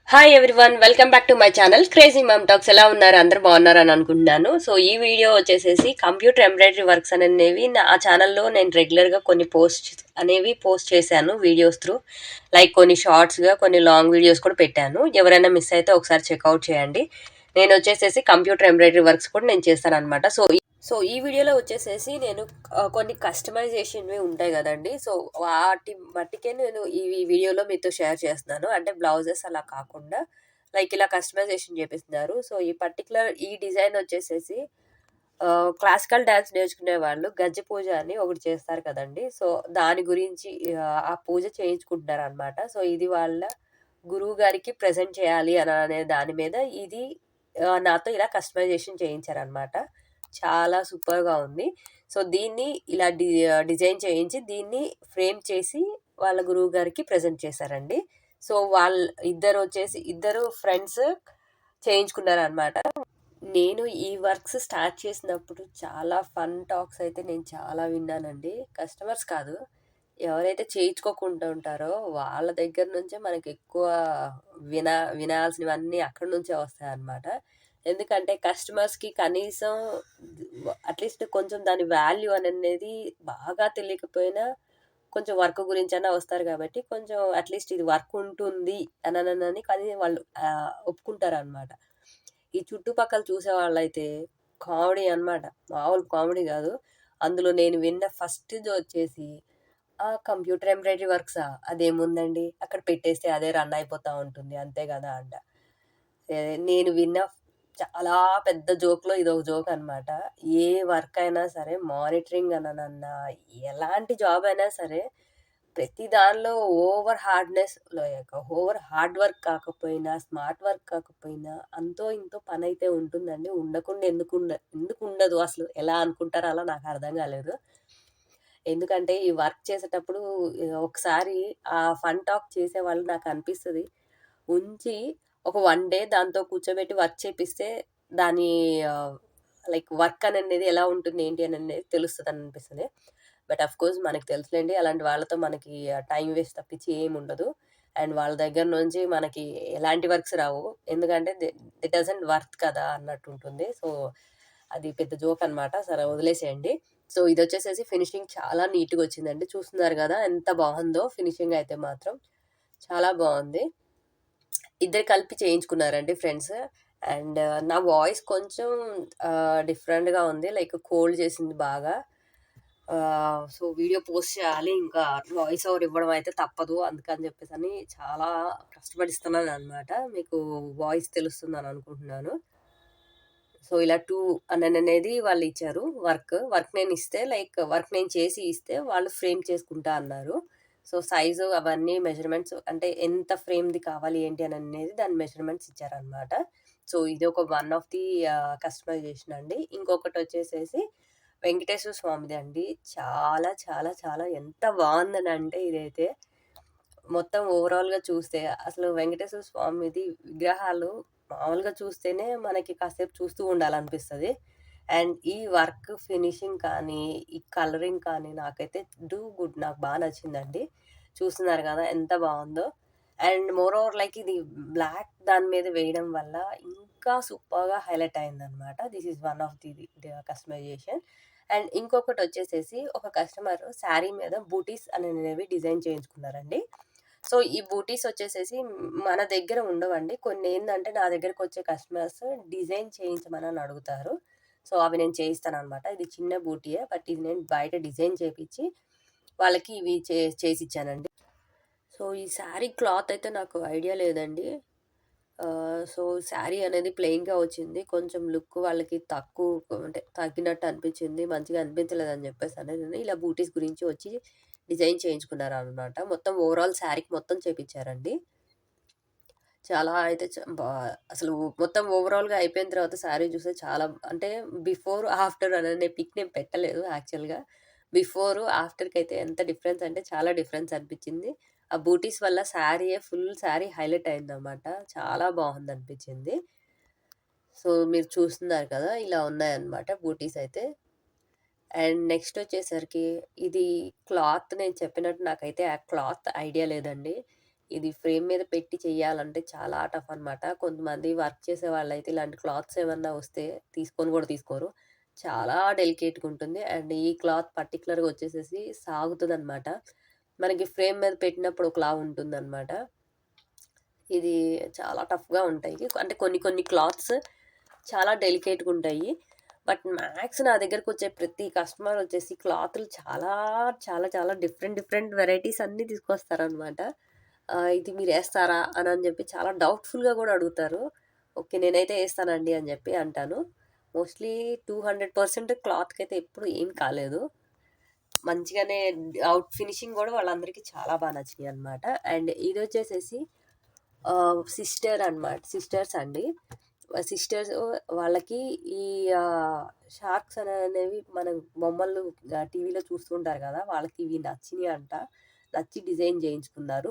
Hi everyone, welcome back to my channel crazy mum talks. ఎలా ఉన్నారు? అందరు బాగున్నారని అనుకుంటున్నాను. సో ఈ వీడియో వచ్చేసేసి కంప్యూటర్ ఎంబ్రాయిడరీ వర్క్స్ అనేవి నా ఛానల్లో నేను రెగ్యులర్గా కొన్ని పోస్ట్ చేశాను వీడియోస్ త్రూ. లైక్ కొన్ని షార్ట్స్గా, కొన్ని లాంగ్ వీడియోస్ కూడా పెట్టాను. ఎవరైనా మిస్ అయితే ఒకసారి చెక్అవుట్ చేయండి. నేను వచ్చేసేసి కంప్యూటర్ ఎంబ్రాయిడరీ వర్క్స్ కూడా నేను చేస్తాను అనమాట. సో ఈ వీడియోలో వచ్చేసేసి నేను కొన్ని కస్టమైజేషన్వి ఉంటాయి కదండి. సో వాటి మట్టికే నేను ఈ వీడియోలో మీతో షేర్ చేస్తున్నాను. అంటే బ్లౌజెస్ అలా కాకుండా లైక్ ఇలా కస్టమైజేషన్ చేపిస్తున్నారు. సో ఈ డిజైన్ వచ్చేసేసి క్లాసికల్ డ్యాన్స్ నేర్చుకునే వాళ్ళు గజ్జె పూజ అని ఒకటి చేస్తారు కదండి. సో దాని గురించి ఆ పూజ చేయించుకుంటున్నారు అనమాట. సో ఇది వాళ్ళ గురువు గారికి ప్రజెంట్ చేయాలి అని అనే దాని మీద ఇది నాతో ఇలా కస్టమైజేషన్ చేయించారనమాట. చాలా సూపర్‌గా ఉంది. సో, దీన్ని ఇలా డిజైన్ చేయించి, దీన్ని ఫ్రేమ్ చేసి వాళ్ళ గురువుగారికి ప్రెజెంట్ చేశారండి. సో, ఇద్దరు ఫ్రెండ్స్ చేయించుకున్నారనమాట. నేను ఈ వర్క్స్ స్టార్ట్ చేసినప్పుడు చాలా ఫన్ టాక్స్ అయితే నేను చాలా విన్నానండి. కస్టమర్స్ కాదు, ఎవరైతే చేయించుకోకుండా ఉంటారో వాళ్ళ దగ్గర నుంచే మనకెక్కువ వినాల్సినవన్నీ అక్కడి నుంచే వస్తాయన్నమాట. ఎందుకంటే కస్టమర్స్‌కి కనీసం అట్‌లీస్ట్ కొంచెం దాని వాల్యూ అనేది బాగా తెలియకపోయినా కొంచెం వర్క్ గురించన్నా వస్తారు కాబట్టి, కొంచెం అట్‌లీస్ట్ ఇది వర్క్ ఉంటుంది అననని కానీ వాళ్ళు ఒప్పుకుంటారనమాట. ఈ చుట్టుపక్కల చూసేవాళ్ళైతే కామెడీ అనమాట. మామూలు కామెడీ గాదు. అందులో నేను విన్న ఫస్ట్‌ది వచ్చేసి, కంప్యూటర్ ఎంబ్రాయిడరీ వర్క్సా? అదేముందండి, అక్కడ పెట్టేస్తే అదే రన్ అయిపోతా ఉంటుంది. అంతే గదా అంట. నేను విన్న చాలా పెద్ద జోక్‌లో ఇదొక జోక్ అనమాట. ఏ వర్క్ అయినా సరే, మానిటరింగ్ అననన్నా, ఎలాంటి జాబ్ అయినా సరే, ప్రతి దానిలో ఓవర్ హార్డ్ వర్క్ కాకపోయినా, స్మార్ట్ వర్క్ కాకపోయినా అంతో ఇంతో పనైతే ఉంటుందండి. ఉండకుండా ఎందుకుండదు అసలు? ఎలా అనుకుంటారో అలా నాకు అర్థం కాలేదు. ఎందుకంటే ఈ వర్క్ చేసేటప్పుడు ఒకసారి ఆ ఫన్ టాక్ చేసేవాళ్ళు నాకనిపిస్తది. ఉంచి ఒక 1 డే దాంతో కూర్చోబెట్టి వర్క్ చేపిస్తే దాని ఆహ్, లైక్ వర్క్ అనేది ఎలా ఉంటుంది, ఏంటి అనేది తెలుస్తదనిపిస్తది. బట్ ఆఫ్‌కోర్స్ మనకు తెలుసులెండి. అలాంటి వాళ్ళతో మనకి టైమ్ వేస్ట్ తప్పించి ఏముండదు. అండ్ వాళ్ళ దగ్గర నుంచి మనకి ఎలాంటి వర్క్స్ రావు. ఎందుకంటే ఇట్ డజంట్ వర్త్ కదా అన్నట్టుంటుంది. సో, అది పెద్ద జోక్ అనమాట. సరే వదిలేసేయండి. సో, ఇదొచ్చేసేసి ఫినిషింగ్ చాలా నీట్‌గొచ్చిందండి. చూస్తున్నారు గదా ఎంత బావుందో ఫినిషింగ్ అయితే మాత్రం. చాలా బావుంది. ఇద్దరు కలిపి చేయించుకున్నారండి ఫ్రెండ్స్. అండ్ నా వాయిస్ కొంచెం డిఫరెంట్‌గా ఉంది. లైక్ కోల్డ్ చేసింది బాగా. సో, వీడియో పోస్ట్ చేయాలి. ఇంకా వాయిస్ ఓవర్ ఇవ్వడం అయితే తప్పదు. అందుకని చెప్పేసని చాలా కష్టపడి ఇస్తున్నాననమాట. మీకు వాయిస్ తెలుస్తుందని అనుకుంటున్నాను. సో, ఇలా 2 అనేది వాళ్ళిచ్చారు వర్క్. వర్క్ నేను చేసి ఇస్తే వాళ్ళు ఫ్రేమ్ చేసుకుంటా అన్నారు. సో, సైజు అవన్నీ మెజర్‌మెంట్స్ అంటే ఎంత ఫ్రేమ్‌ది కావాలి ఏంటి అనేది దాని మెజర్‌మెంట్స్ ఇచ్చారనమాట. సో, ఇదొక వన్ ఆఫ్ ది కస్టమైజేషన్ అండి. ఇంకొకటొచ్చేసేసి వెంకటేశ్వర స్వామిదండి. చాలా చాలా చాలా ఎంత బావుందనంటే ఇదైతే మొత్తం ఓవరాల్‌గా చూస్తే అసలు వెంకటేశ్వర స్వామిది విగ్రహాలు మామూలుగా చూస్తేనే మనకి కాసేపు చూస్తూ ఉండాలనిపిస్తది. అండ్ ఈ వర్క్ ఫినిషింగ్ కానీ, ఈ కలరింగ్ కానీ నాకైతే గుడ్. నాకు నచ్చిందండి. చూస్తున్నారు గదా ఎంత బావుందో. అండ్ మోర్ ఓవర్ లైక్ ఇది బ్లాక్ దాని మీద వేయడం వల్ల ఇంకా సూపర్‌గా హైలైట్ అయిందనమాట. This is one of the customisation. And ఇంకొకటొచ్చేసేసి ఒక కస్టమర్ శారీ మీద బూటీస్ అనేవి డిజైన్ చేయించుకున్నారండి. సో, ఈ బూటీస్ వచ్చేసేసి మన దగ్గర ఉండవండి. కొన్నేందంటే నా దగ్గరకొచ్చే కస్టమర్స్ డిజైన్ చేయించమనని అడుగుతారు. సో, అవి నేను చేయిస్తాననమాట. ఇది చిన్న బూటీయే. బట్ ఇది నేను బయట డిజైన్ చేపిచ్చి వాళ్ళకి ఇవి చేసిచ్చానండి. సో, ఈ శారీ క్లాత్ అయితే నాకు ఐడియా లేదండి. సో, శారీ అనేది ప్లెయిన్‌గా వచ్చింది. కొంచెం లుక్ వాళ్ళకి అంటే తగ్గినట్టు అనిపించింది. మంచిగా అనిపించలేదని చెప్పేసని నేను ఇలా బూటీస్ గురించి వచ్చి డిజైన్ చేయించుకున్నారనమాట. మొత్తం ఓవరాల్ శారీకి మొత్తం చేపిచ్చారండి. చాలా అయితే అసలు మొత్తం ఓవరాల్‌గా అయిపోయిన తర్వాత శారీ చూస్తే చాలా అంటే బిఫోర్, ఆఫ్టర్ అనే పిక్ నేను పెట్టలేదు యాక్చువల్‌గా. బిఫోర్, ఆఫ్టర్‌కైతే ఎంత డిఫరెన్స్ అంటే చాలా డిఫరెన్స్ అనిపించింది. ఆ బూటీస్ వల్ల ఫుల్ శారీ హైలైట్ అయిందనమాట. చాలా బావుందనిపించింది. సో, మీరు చూస్తున్నారు కదా! ఇలా ఉన్నాయన్నమాట బూటీస్ అయితే. అండ్ నెక్స్ట్ వచ్చేసరికి ఇది క్లాత్ నేను చెప్పినట్టు నాకైతే ఆ క్లాత్ ఐడియా లేదండి. ఇది ఫ్రేమ్ మీద పెట్టి చెయ్యాలంటే చాలా టఫ్ అనమాట. కొంతమంది వర్క్ చేసే వాళ్ళైతే ఇలాంటి క్లాత్స్ ఏమన్నా వస్తే తీసుకొని గూడా తీసుకోరు. చాలా డెలికేట్‌గా ఉంటుంది. అండ్ ఈ క్లాత్ పర్టిక్యులర్‌గా వచ్చేసేసి సాగుతదనమాట. మనకి ఫ్రేమ్ మీద పెట్టినప్పుడు ఒకలా ఉంటుందనమాట. ఇది చాలా టఫ్‌గా ఉంటాయి. అంటే కొన్ని కొన్ని క్లాత్స్ చాలా డెలికేట్‌గుంటాయి. బట్ మ్యాక్స్ నా దగ్గరకొచ్చే ప్రతి కస్టమర్ వచ్చేసి క్లాతులు చాలా, చాలా, చాలా డిఫరెంట్, డిఫరెంట్ వెరైటీస్ అన్నీ తీసుకొస్తారనమాట. ఇది మీరేస్తారా? అని చెప్పి చాలా డౌట్‌ఫుల్‌గా గూడా అడుగుతారు. ఓకే. నేనైతే ఏస్తానండి అని జెప్పి అంటాను. మోస్ట్‌లీ 200% క్లాత్‌కైతే ఎప్పుడు ఏం కాలేదు. మంచిగానే ఫినిషింగ్ గూడా వాళ్ళందరికీ చాలా నచ్చినియనమాట. అండ్ ఇదొచ్చేసేసి సిస్టర్స్ అండి. సిస్టర్స్ వాళ్ళకి ఈ షార్క్స్ అనేవి మనం బొమ్మలు టీవీలో చూస్తూ ఉంటారు గదా! వాళ్ళకి ఇవి నచ్చినియంట. నచ్చి డిజైన్ జేయించుకున్నారు.